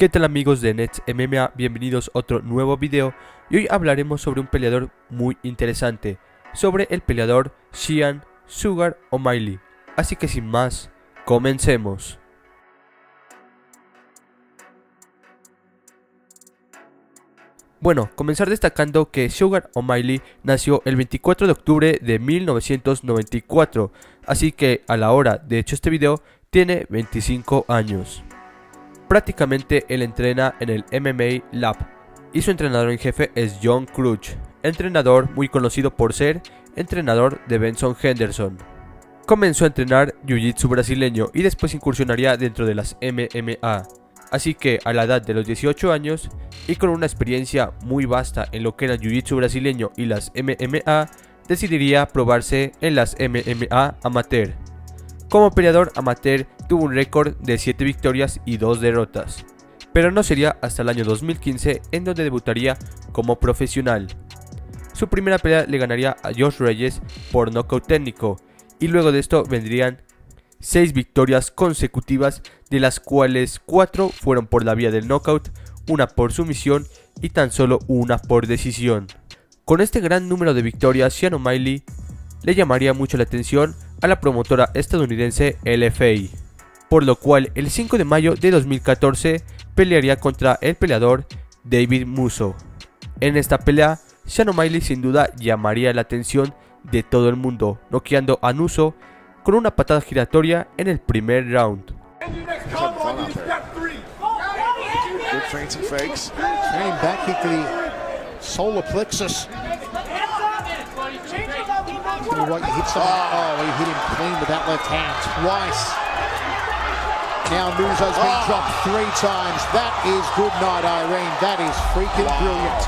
¿Qué tal amigos de Nets MMA? Bienvenidos a otro nuevo video y hoy hablaremos sobre un peleador muy interesante, sobre el peleador Sean Sugar O'Malley. Así que sin más, comencemos. Bueno, comenzar destacando que Sugar O'Malley nació el 24 de octubre de 1994, así que a la hora de hecho este video tiene 25 años. Prácticamente él entrena en el MMA Lab y su entrenador en jefe es John Crutch, entrenador muy conocido por ser entrenador de Benson Henderson. Comenzó a entrenar Jiu-Jitsu brasileño y después incursionaría dentro de las MMA. Así que a la edad de los 18 años y con una experiencia muy vasta en lo que era el Jiu-Jitsu brasileño y las MMA, decidiría probarse en las MMA amateur. Como peleador amateur tuvo un récord de 7 victorias y 2 derrotas, pero no sería hasta el año 2015 en donde debutaría como profesional. Su primera pelea le ganaría a Josh Reyes por nocaut técnico y luego de esto vendrían 6 victorias consecutivas, de las cuales 4 fueron por la vía del knockout, una por sumisión y tan solo una por decisión. Con este gran número de victorias, Sean O'Malley le llamaría mucho la atención a la promotora estadounidense LFA, por lo cual el 5 de mayo de 2014 pelearía contra el peleador David Musso. En esta pelea, Sean O'Malley sin duda llamaría la atención de todo el mundo, noqueando a Musso con una patada giratoria en el primer round. He hit him clean with that left hand twice. Now Musso's been dropped 3 times. That is good night, Irene. That is freaking brilliant.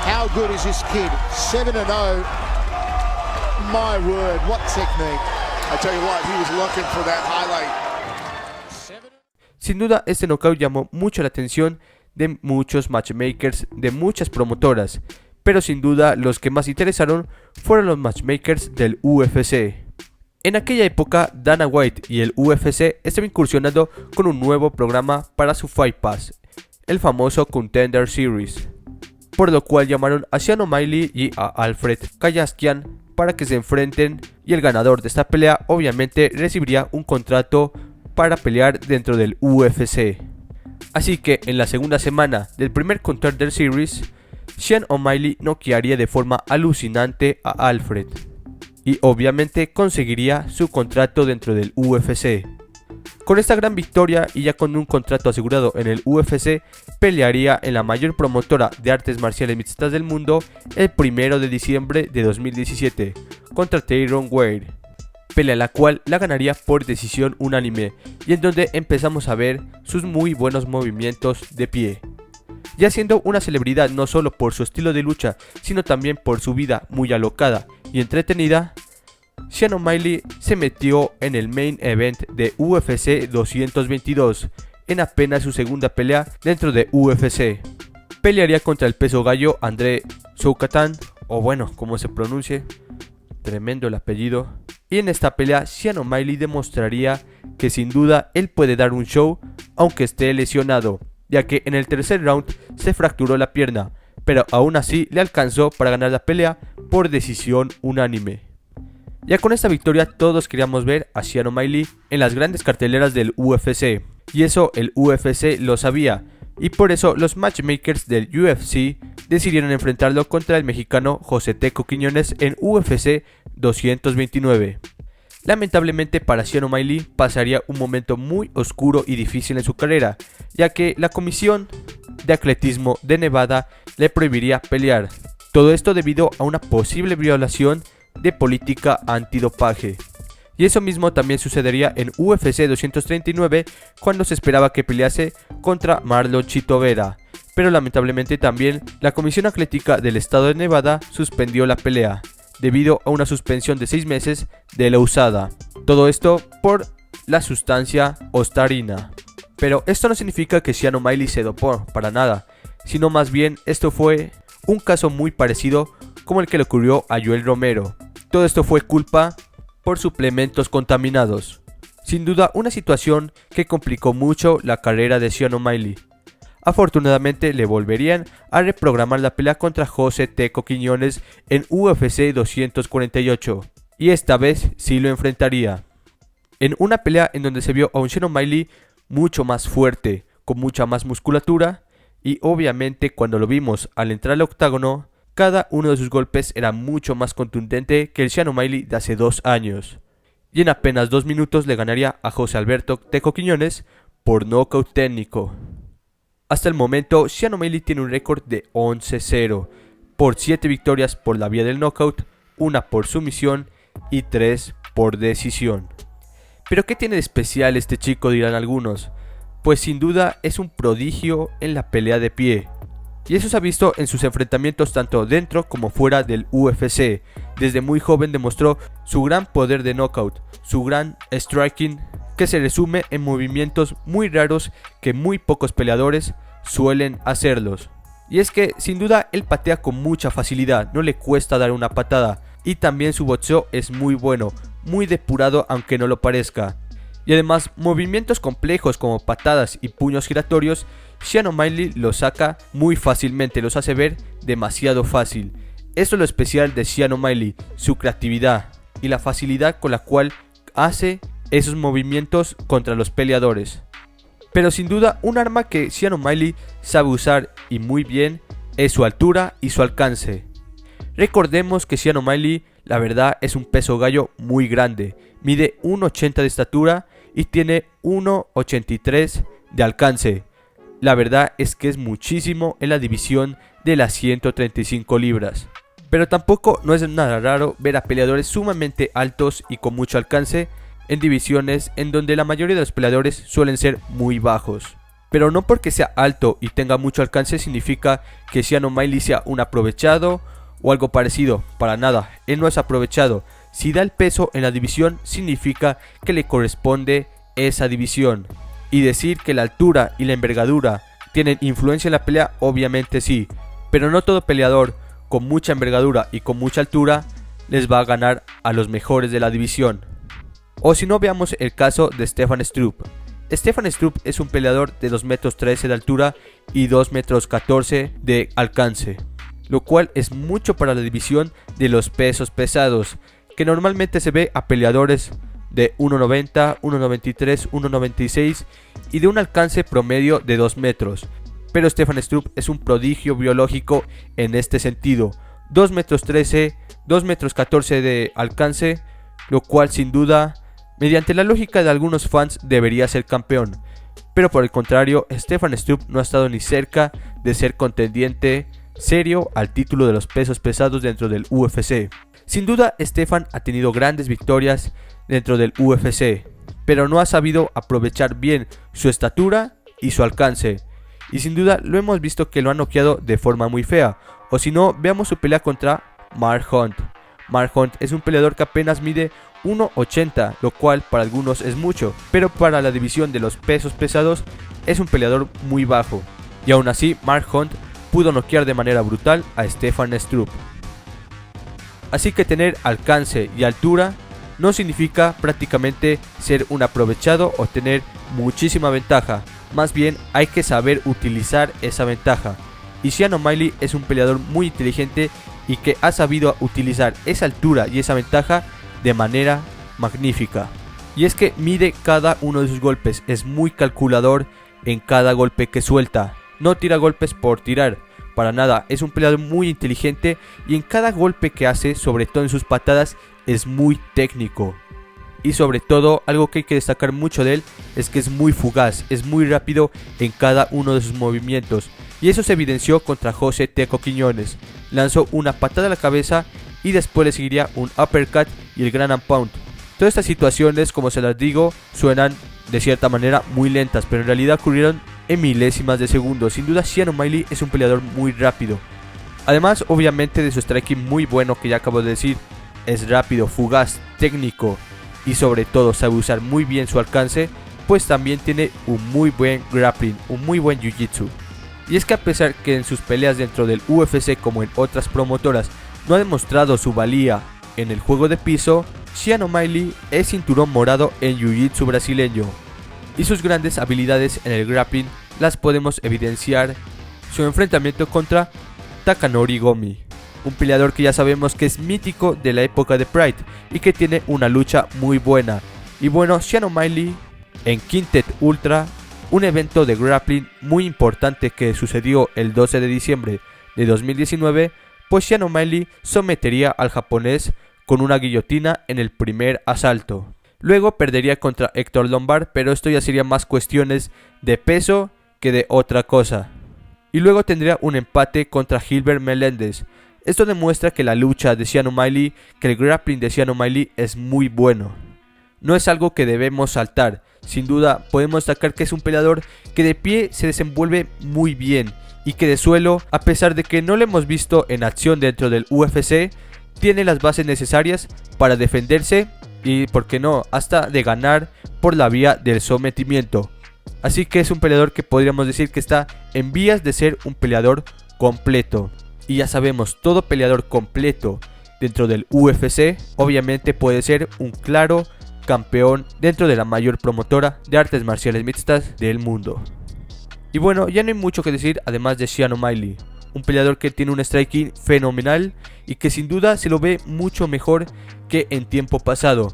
How good is this kid? 7-0. My word, what technique. I tell you what, he was looking for that highlight. Sin duda, este knockout llamó mucho la atención de muchos matchmakers, de muchas promotoras, pero sin duda los que más interesaron fueron los matchmakers del UFC. En aquella época, Dana White y el UFC estaban incursionando con un nuevo programa para su Fight Pass, el famoso Contender Series, por lo cual llamaron a Sean O'Malley y a Alfred Kayaskian para que se enfrenten, y el ganador de esta pelea obviamente recibiría un contrato para pelear dentro del UFC. Así que en la segunda semana del primer Contender Series, Sean O'Malley noquearía de forma alucinante a Alfred y obviamente conseguiría su contrato dentro del UFC. Con esta gran victoria y ya con un contrato asegurado en el UFC, pelearía en la mayor promotora de artes marciales mixtas del mundo el 1 de diciembre de 2017 contra Tyron Ware, pelea la cual la ganaría por decisión unánime y en donde empezamos a ver sus muy buenos movimientos de pie. Ya siendo una celebridad no solo por su estilo de lucha, sino también por su vida muy alocada y entretenida, Sean O'Malley se metió en el main event de UFC 222 en apenas su segunda pelea dentro de UFC. Pelearía contra el peso gallo André Soukatan, o bueno, como se pronuncie, tremendo el apellido. Y en esta pelea Sean O'Malley demostraría que sin duda él puede dar un show aunque esté lesionado, ya que en el tercer round se fracturó la pierna, pero aún así le alcanzó para ganar la pelea por decisión unánime. Ya con esta victoria todos queríamos ver a Sean O'Malley en las grandes carteleras del UFC, y eso el UFC lo sabía, y por eso los matchmakers del UFC decidieron enfrentarlo contra el mexicano José Teco Quiñones en UFC 229. Lamentablemente para Sean O'Malley pasaría un momento muy oscuro y difícil en su carrera, ya que la Comisión de Atletismo de Nevada le prohibiría pelear. Todo esto debido a una posible violación de política antidopaje. Y eso mismo también sucedería en UFC 239 cuando se esperaba que pelease contra Marlon Chito Vera, pero lamentablemente también la Comisión Atlética del Estado de Nevada suspendió la pelea, debido a una suspensión de 6 meses de la USADA. Todo esto por la sustancia ostarina. Pero esto no significa que Sean O'Malley se dopó, para nada, sino más bien esto fue un caso muy parecido como el que le ocurrió a Yoel Romero. Todo esto fue culpa por suplementos contaminados. Sin duda una situación que complicó mucho la carrera de Sean O'Malley. Afortunadamente le volverían a reprogramar la pelea contra José Teco Quiñones en UFC 248, y esta vez sí lo enfrentaría. En una pelea en donde se vio a un Sean O'Malley mucho más fuerte, con mucha más musculatura, y obviamente cuando lo vimos al entrar al octágono, cada uno de sus golpes era mucho más contundente que el Sean O'Malley de hace 2 años. Y en apenas 2 minutos le ganaría a José Alberto Teco Quiñones por nocaut técnico. Hasta el momento, Sean O'Malley tiene un récord de 11-0, por 7 victorias por la vía del knockout, 1 por sumisión y 3 por decisión. ¿Pero qué tiene de especial este chico?, dirán algunos. Pues sin duda es un prodigio en la pelea de pie. Y eso se ha visto en sus enfrentamientos tanto dentro como fuera del UFC. Desde muy joven demostró su gran poder de knockout, su gran striking, que se resume en movimientos muy raros que muy pocos peleadores suelen hacerlos. Y es que sin duda él patea con mucha facilidad, no le cuesta dar una patada, y también su boxeo es muy bueno, muy depurado aunque no lo parezca. Y además movimientos complejos como patadas y puños giratorios, Sean O'Malley los saca muy fácilmente, los hace ver demasiado fácil. Eso es lo especial de Sean O'Malley, su creatividad y la facilidad con la cual hace esos movimientos contra los peleadores. Pero sin duda un arma que Sean O'Malley sabe usar y muy bien es su altura y su alcance. Recordemos que Sean O'Malley la verdad es un peso gallo muy grande, mide 1,80 de estatura y tiene 1,83 de alcance. La verdad es que es muchísimo en la división de las 135 libras. Pero tampoco no es nada raro ver a peleadores sumamente altos y con mucho alcance en divisiones en donde la mayoría de los peleadores suelen ser muy bajos. Pero no porque sea alto y tenga mucho alcance significa que Sean O'Malley sea un aprovechado o algo parecido, para nada, él no es aprovechado. Si da el peso en la división significa que le corresponde esa división. Y decir que la altura y la envergadura tienen influencia en la pelea, obviamente sí, pero no todo peleador con mucha envergadura y con mucha altura les va a ganar a los mejores de la división. O si no, veamos el caso de Stefan Struve. Stefan Struve es un peleador de 2,13 metros de altura y 2,14 metros de alcance, lo cual es mucho para la división de los pesos pesados, que normalmente se ve a peleadores de 1,90, 1,93, 1,96 y de un alcance promedio de 2 metros. Pero Stefan Struve es un prodigio biológico en este sentido, 2,13 metros, 2,14 metros de alcance, lo cual sin duda, mediante la lógica de algunos fans, debería ser campeón. Pero por el contrario, Stefan Struve no ha estado ni cerca de ser contendiente serio al título de los pesos pesados dentro del UFC. Sin duda, Stefan ha tenido grandes victorias dentro del UFC, pero no ha sabido aprovechar bien su estatura y su alcance. Y sin duda lo hemos visto que lo han noqueado de forma muy fea. O si no, veamos su pelea contra Mark Hunt. Mark Hunt es un peleador que apenas mide 1,80, lo cual para algunos es mucho, pero para la división de los pesos pesados es un peleador muy bajo. Y aún así, Mark Hunt pudo noquear de manera brutal a Stefan Struve. Así que tener alcance y altura no significa prácticamente ser un aprovechado o tener muchísima ventaja. Más bien hay que saber utilizar esa ventaja. Y Sean O'Malley es un peleador muy inteligente y que ha sabido utilizar esa altura y esa ventaja de manera magnífica. Y es que mide cada uno de sus golpes, es muy calculador en cada golpe que suelta. No tira golpes por tirar, para nada, es un peleador muy inteligente y en cada golpe que hace, sobre todo en sus patadas, es muy técnico. Y sobre todo, algo que hay que destacar mucho de él es que es muy fugaz, es muy rápido en cada uno de sus movimientos. Y eso se evidenció contra José Teco Quiñones. Lanzó una patada a la cabeza y después le seguiría un uppercut y el ground and pound. Todas estas situaciones, como se las digo, suenan de cierta manera muy lentas, pero en realidad ocurrieron en milésimas de segundo. Sin duda, Sean O'Malley es un peleador muy rápido. Además, obviamente, de su striking muy bueno, que ya acabo de decir, es rápido, fugaz, técnico y sobre todo sabe usar muy bien su alcance, pues también tiene un muy buen grappling, un muy buen jiu-jitsu. Y es que a pesar que en sus peleas dentro del UFC como en otras promotoras no ha demostrado su valía en el juego de piso, Sean O'Malley es cinturón morado en jiu-jitsu brasileño. y sus grandes habilidades en el grappling las podemos evidenciar su enfrentamiento contra Takanori Gomi, un peleador que ya sabemos que es mítico de la época de Pride y que tiene una lucha muy buena. Y bueno, Sean O'Malley en Quintet Ultra, un evento de grappling muy importante que sucedió el 12 de diciembre de 2019, pues Sean O'Malley sometería al japonés con una guillotina en el primer asalto. Luego perdería contra Héctor Lombard, pero esto ya sería más cuestiones de peso que de otra cosa. Y luego tendría un empate contra Gilbert Melendez. Esto demuestra que la lucha de Sean O'Malley, que el grappling de Sean O'Malley es muy bueno. No es algo que debemos saltar. Sin duda podemos destacar que es un peleador que de pie se desenvuelve muy bien y que de suelo, a pesar de que no lo hemos visto en acción dentro del UFC, tiene las bases necesarias para defenderse y, por qué no, hasta de ganar por la vía del sometimiento. Así que es un peleador que podríamos decir que está en vías de ser un peleador completo. Y ya sabemos, todo peleador completo dentro del UFC obviamente puede ser un claro campeón dentro de la mayor promotora de artes marciales mixtas del mundo. Y bueno, ya no hay mucho que decir además de Sean O'Malley, un peleador que tiene un striking fenomenal y que sin duda se lo ve mucho mejor que en tiempo pasado.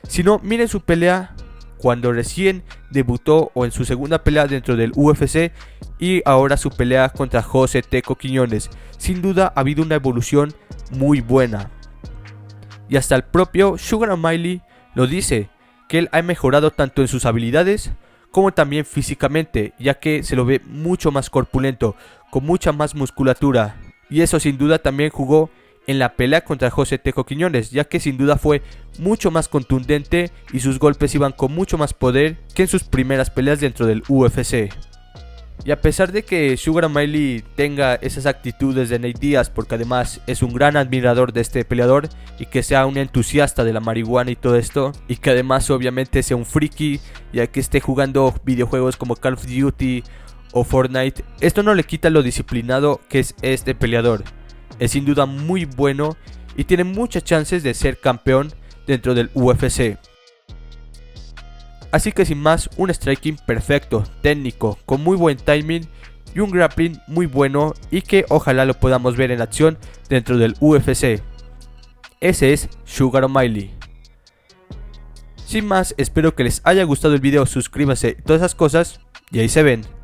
Si no, miren su pelea cuando recién debutó o en su segunda pelea dentro del UFC y ahora su pelea contra José Teco Quiñones. Sin duda ha habido una evolución muy buena. Y hasta el propio Sugar O'Malley lo dice, que él ha mejorado tanto en sus habilidades como también físicamente, ya que se lo ve mucho más corpulento, con mucha más musculatura. Y eso sin duda también jugó en la pelea contra José Teco Quiñones, ya que sin duda fue mucho más contundente y sus golpes iban con mucho más poder que en sus primeras peleas dentro del UFC. Y a pesar de que Sugar O'Malley tenga esas actitudes de Nate Diaz, porque además es un gran admirador de este peleador y que sea un entusiasta de la marihuana y todo esto, y que además obviamente sea un friki, ya que esté jugando videojuegos como Call of Duty o Fortnite, esto no le quita lo disciplinado que es este peleador. Es sin duda muy bueno y tiene muchas chances de ser campeón dentro del UFC. Así que sin más, un striking perfecto, técnico, con muy buen timing y un grappling muy bueno y que ojalá lo podamos ver en acción dentro del UFC. Ese es Sugar O'Malley. Sin más, espero que les haya gustado el video, suscríbanse y todas esas cosas y ahí se ven.